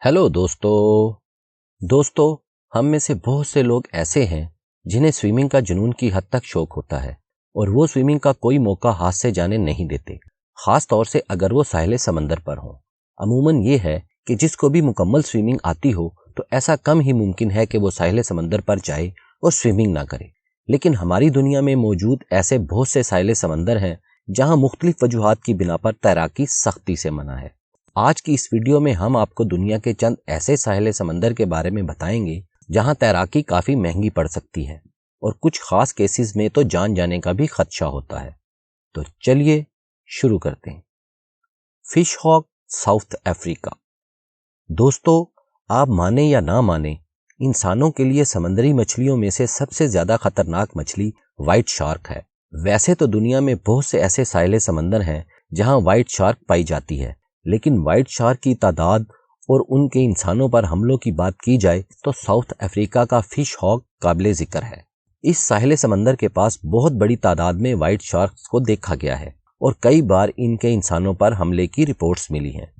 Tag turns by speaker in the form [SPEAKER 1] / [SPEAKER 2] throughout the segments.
[SPEAKER 1] Hello दोस्तों हम में से बहुत से लोग ऐसे हैं जिन्हें स्विमिंग का जुनून की हद तक शौक होता है और वो स्विमिंग का कोई मौका हाथ से जाने नहीं देते, खास तौर से अगर वो साहिल समंदर पर हों। अमूमन ये है कि जिसको भी मुकम्मल स्विमिंग आती हो तो ऐसा कम ही मुमकिन है कि वो साहिल समंदर पर जाए और स्विमिंग ना करे। लेकिन हमारी दुनिया में मौजूद ऐसे बहुत से साहिल समंदर हैं जहाँ मुख्तलिफ वजूहात की बिना पर तैराकी सख्ती से मना है। आज की इस वीडियो में हम आपको दुनिया के चंद ऐसे साहिल समंदर के बारे में बताएंगे जहां तैराकी काफी महंगी पड़ सकती है और कुछ खास केसेस में तो जान जाने का भी खदशा होता है। तो चलिए शुरू करते हैं। Fish hawk, South Africa. दोस्तों, आप माने या ना माने, इंसानों के लिए समुद्री मछलियों में से सबसे ज्यादा खतरनाक मछली व्हाइट शार्क है। वैसे तो दुनिया में बहुत से ऐसे साहिल समंदर हैं जहां व्हाइट शार्क पाई जाती है, लेकिन व्हाइट शार्क की तादाद और उनके इंसानों पर हमलों की बात की जाए तो साउथ अफ्रीका का फिश हॉक काबिले जिक्र है। इस साहिल समंदर के पास बहुत बड़ी तादाद में व्हाइट शार्क्स को देखा गया है और कई बार इनके इंसानों पर हमले की रिपोर्ट्स मिली हैं।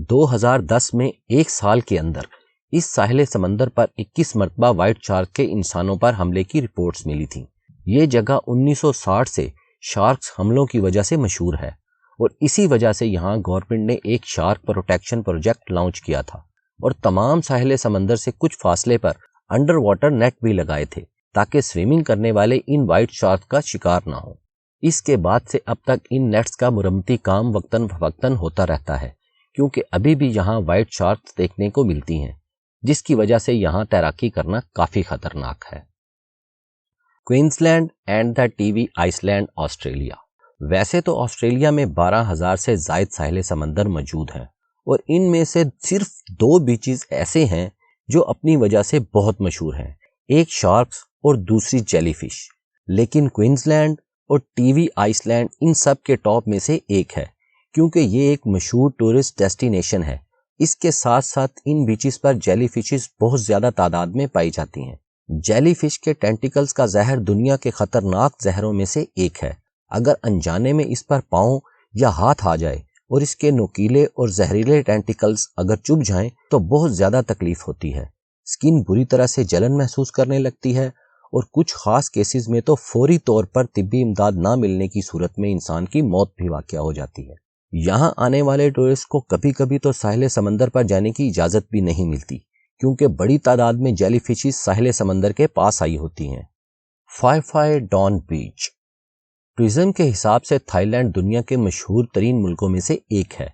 [SPEAKER 1] 2010 में एक साल के अंदर इस साहिल समंदर पर 21 मरतबा व्हाइट शार्क के इंसानों पर हमले की रिपोर्ट्स मिली थी। ये जगह 1960 से शार्क्स हमलों की वजह से मशहूर है और इसी वजह से यहाँ गवर्नमेंट ने एक शार्क प्रोटेक्शन प्रोजेक्ट लॉन्च किया था और तमाम साहिल समंदर से कुछ फासले पर अंडर वाटर नेट भी लगाए थे ताकि स्विमिंग करने वाले इन व्हाइट शार्क का शिकार ना हो। इसके बाद से अब तक इन नेट्स का मुरम्मती काम वक्तन फवक्तन होता रहता है, क्योंकि अभी भी यहाँ व्हाइट शार्क्स देखने को मिलती हैं, जिसकी वजह से यहाँ तैराकी करना काफी खतरनाक है। Queensland and the Tiwi Island, Australia. वैसे तो ऑस्ट्रेलिया में 12,000 से जायद साहिल समंदर मौजूद हैं और इनमें से सिर्फ 2 बीचेस ऐसे हैं जो अपनी वजह से बहुत मशहूर हैं, एक शार्क्स और दूसरी जेलीफिश। लेकिन क्वींसलैंड और टीवी आइसलैंड इन सब के टॉप में से एक है, क्योंकि ये एक मशहूर टूरिस्ट डेस्टिनेशन है। इसके साथ साथ इन बीचेस पर जेलीफिशेस बहुत ज्यादा तादाद में पाई जाती हैं। जेलीफिश के टेंटिकल्स का जहर दुनिया के खतरनाक जहरों में से एक है। अगर अनजाने में इस पर पांव या हाथ आ जाए और इसके नुकीले और जहरीले टेंटिकल्स अगर चुभ जाएं तो बहुत ज्यादा तकलीफ होती है। स्किन बुरी तरह से जलन महसूस करने लगती है और कुछ खास केसेस में तो फौरी तौर पर तिब्बी इमदाद ना मिलने की सूरत में इंसान की मौत भी वाक़या हो जाती है। यहाँ आने वाले टूरिस्ट को कभी कभी तो साहिल समंदर पर जाने की इजाजत भी नहीं मिलती, क्योंकि बड़ी तादाद में जेलीफिशेस साहिल समंदर के पास आई होती हैं। फाई फाई डॉन बीच। टूरिज्म के हिसाब से थाईलैंड दुनिया के मशहूर तरीन मुल्कों में से एक है,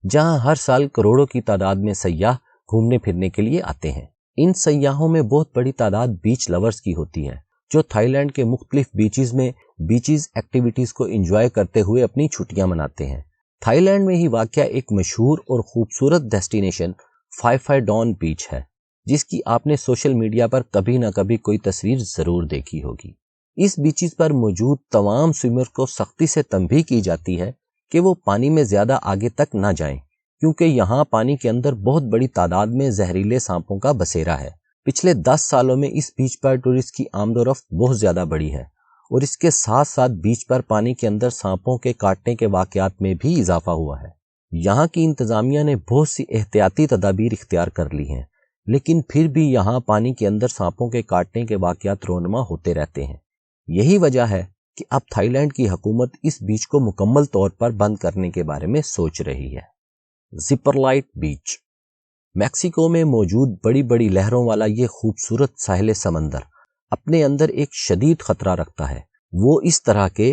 [SPEAKER 1] जहां हर साल करोड़ों की तादाद में सयाह घूमने फिरने के लिए आते हैं। इन सयाहों में बहुत बड़ी तादाद बीच लवर्स की होती है, जो थाईलैंड के मुख्तलिफ बीचेस में बीचेस एक्टिविटीज को एंजॉय करते हुए अपनी छुट्टियां मनाते हैं। थाईलैंड में ही वाक़या एक मशहूर और खूबसूरत डेस्टिनेशन फाई फाई डॉन बीच है, जिसकी आपने सोशल मीडिया पर कभी ना कभी कोई तस्वीर जरूर देखी होगी। इस बीचेस पर मौजूद तमाम स्विमर को सख्ती से तंबीह की जाती है कि वो पानी में ज्यादा आगे तक ना जाएं, क्योंकि यहाँ पानी के अंदर बहुत बड़ी तादाद में जहरीले सांपों का बसेरा है। पिछले 10 सालों में इस बीच पर टूरिस्ट की आमदोरफ्त बहुत ज्यादा बढ़ी है और इसके साथ साथ बीच पर पानी के अंदर सांपों के काटने के वाकयात में भी इजाफा हुआ है। यहाँ की इंतजामिया ने बहुत सी एहतियाती तदाबीर इख्तियार कर ली हैं, लेकिन फिर भी यहाँ पानी के अंदर सांपों के काटने के वाकयात रोनमा होते रहते हैं। यही वजह है कि अब थाईलैंड की हुकूमत इस बीच को मुकम्मल तौर पर बंद करने के बारे में सोच रही है। जिपरलाइट बीच। मैक्सिको में मौजूद बड़ी बड़ी लहरों वाला ये खूबसूरत साहिल समंदर अपने अंदर एक शदीद खतरा रखता है। वो इस तरह के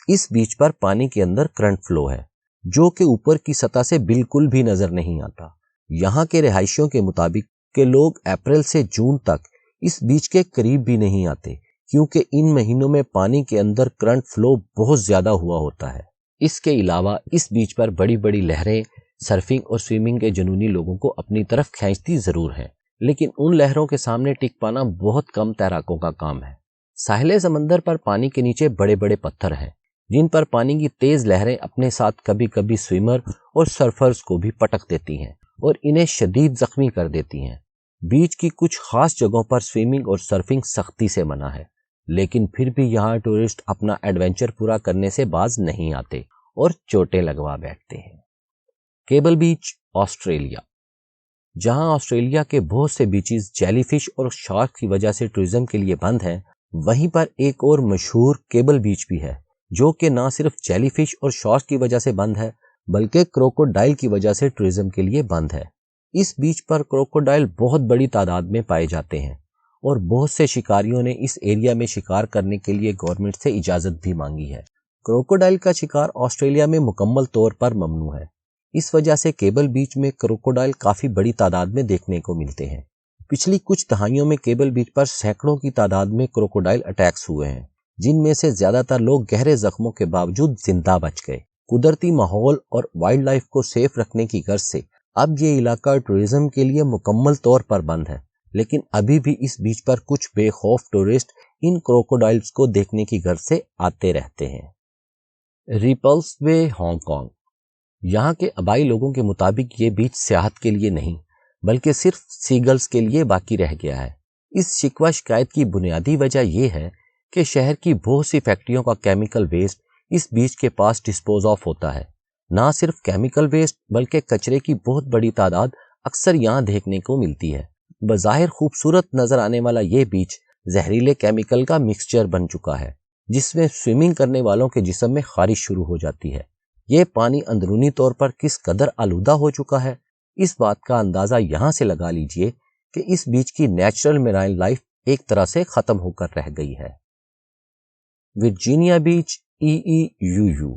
[SPEAKER 1] इस बीच पर पानी के अंदर करंट फ्लो है, जो कि ऊपर की सतह से बिल्कुल भी नजर नहीं आता। यहाँ के रिहायशियों के मुताबिक के लोग अप्रैल से जून तक इस बीच के करीब भी नहीं आते, क्योंकि इन महीनों में पानी के अंदर करंट फ्लो बहुत ज्यादा हुआ होता है। इसके अलावा इस बीच पर बड़ी बड़ी लहरें सर्फिंग और स्विमिंग के जुनूनी लोगों को अपनी तरफ खींचती जरूर हैं, लेकिन उन लहरों के सामने टिक पाना बहुत कम तैराकों का काम है। साहिल समंदर पर पानी के नीचे बड़े बड़े पत्थर हैं, जिन पर पानी की तेज लहरें अपने साथ कभी कभी स्विमर और सर्फर्स को भी पटक देती हैं और इन्हें शदीद जख्मी कर देती हैं। बीच की कुछ खास जगहों पर स्विमिंग और सर्फिंग सख्ती से मना है, लेकिन फिर भी यहाँ टूरिस्ट अपना एडवेंचर पूरा करने से बाज नहीं आते और चोटें लगवा बैठते हैं। केबल बीच, ऑस्ट्रेलिया। جہاں آسٹریلیا کے بہت سے بیچز جیلی فش اور شارک کی وجہ سے ٹورزم کے لیے بند ہیں، وہیں پر ایک اور مشہور کیبل بیچ بھی ہے جو کہ نہ صرف جیلی فش اور شارک کی وجہ سے بند ہے بلکہ کروکوڈائل کی وجہ سے ٹورزم کے لیے بند ہے۔ اس بیچ پر کروکوڈائل بہت بڑی تعداد میں پائے جاتے ہیں اور بہت سے شکاریوں نے اس ایریا میں شکار کرنے کے لیے گورنمنٹ سے اجازت بھی مانگی ہے۔ کروکوڈائل کا شکار آسٹریلیا میں مکمل طور پر ممنوع ہے، اس وجہ سے کیبل بیچ میں کروکوڈائل کافی بڑی تعداد میں دیکھنے کو ملتے ہیں۔ پچھلی کچھ دہائیوں میں کیبل بیچ پر سینکڑوں کی تعداد میں کروکوڈائل اٹیکس ہوئے ہیں، جن میں سے زیادہ تر لوگ گہرے زخموں کے باوجود زندہ بچ گئے۔ قدرتی ماحول اور وائلڈ لائف کو سیف رکھنے کی غرض سے اب یہ علاقہ ٹورزم کے لیے مکمل طور پر بند ہے، لیکن ابھی بھی اس بیچ پر کچھ بے خوف ٹورسٹ ان کروکوڈائلز کو دیکھنے کی غرض سے آتے رہتے ہیں۔ ریپلس بے، ہانگ کانگ۔ یہاں کے آبائی لوگوں کے مطابق یہ بیچ سیاحت کے لیے نہیں بلکہ صرف سیگلز کے لیے باقی رہ گیا ہے۔ اس شکوہ شکایت کی بنیادی وجہ یہ ہے کہ شہر کی بہت سی فیکٹریوں کا کیمیکل ویسٹ اس بیچ کے پاس ڈسپوز آف ہوتا ہے۔ نہ صرف کیمیکل ویسٹ بلکہ کچرے کی بہت بڑی تعداد اکثر یہاں دیکھنے کو ملتی ہے۔ بظاہر خوبصورت نظر آنے والا یہ بیچ زہریلے کیمیکل کا مکسچر بن چکا ہے جس میں سوئمنگ کرنے والوں کے جسم میں خارش شروع ہو جاتی ہے۔ یہ پانی اندرونی طور پر کس قدر آلودہ ہو چکا ہے، اس بات کا اندازہ یہاں سے لگا لیجئے کہ اس بیچ کی نیچرل میرائن لائف ایک طرح سے ختم ہو کر رہ گئی ہے۔ ورجینیا بیچ، EEUU۔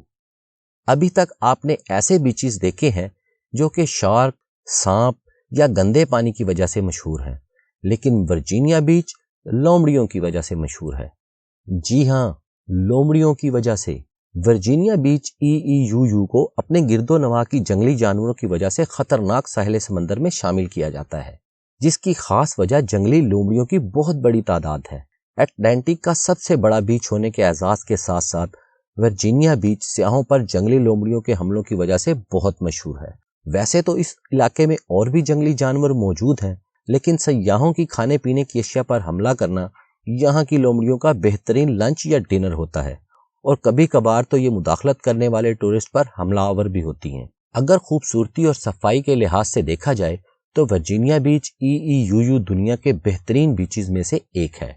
[SPEAKER 1] ابھی تک آپ نے ایسے بیچز دیکھے ہیں جو کہ شارک، سانپ یا گندے پانی کی وجہ سے مشہور ہیں، لیکن ورجینیا بیچ لومڑیوں کی وجہ سے مشہور ہے۔ جی ہاں، لومڑیوں کی وجہ سے۔ ورجینیا بیچ EEUU کو اپنے گرد و نواح کی جنگلی جانوروں کی وجہ سے خطرناک ساحل سمندر میں شامل کیا جاتا ہے، جس کی خاص وجہ جنگلی لومڑیوں کی بہت بڑی تعداد ہے۔ اٹلانٹک کا سب سے بڑا بیچ ہونے کے اعزاز کے ساتھ ساتھ ورجینیا بیچ سیاحوں پر جنگلی لومڑیوں کے حملوں کی وجہ سے بہت مشہور ہے۔ ویسے تو اس علاقے میں اور بھی جنگلی جانور موجود ہیں، لیکن سیاحوں کی کھانے پینے کی اشیاء پر حملہ کرنا یہاں کی لومڑیوں کا بہترین لنچ یا ڈنر ہوتا ہے، اور کبھی کبھار تو یہ مداخلت کرنے والے ٹورسٹ پر حملہ آور بھی ہوتی ہیں۔ اگر خوبصورتی اور صفائی کے لحاظ سے دیکھا جائے تو ورجینیا بیچ EEUU دنیا کے بہترین بیچز میں سے ایک ہے۔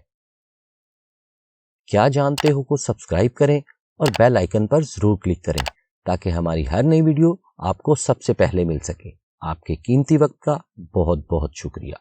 [SPEAKER 1] کیا جانتے ہو کو سبسکرائب کریں اور بیل آئیکن پر ضرور کلک کریں تاکہ ہماری ہر نئی ویڈیو آپ کو سب سے پہلے مل سکے۔ آپ کے قیمتی وقت کا بہت بہت شکریہ۔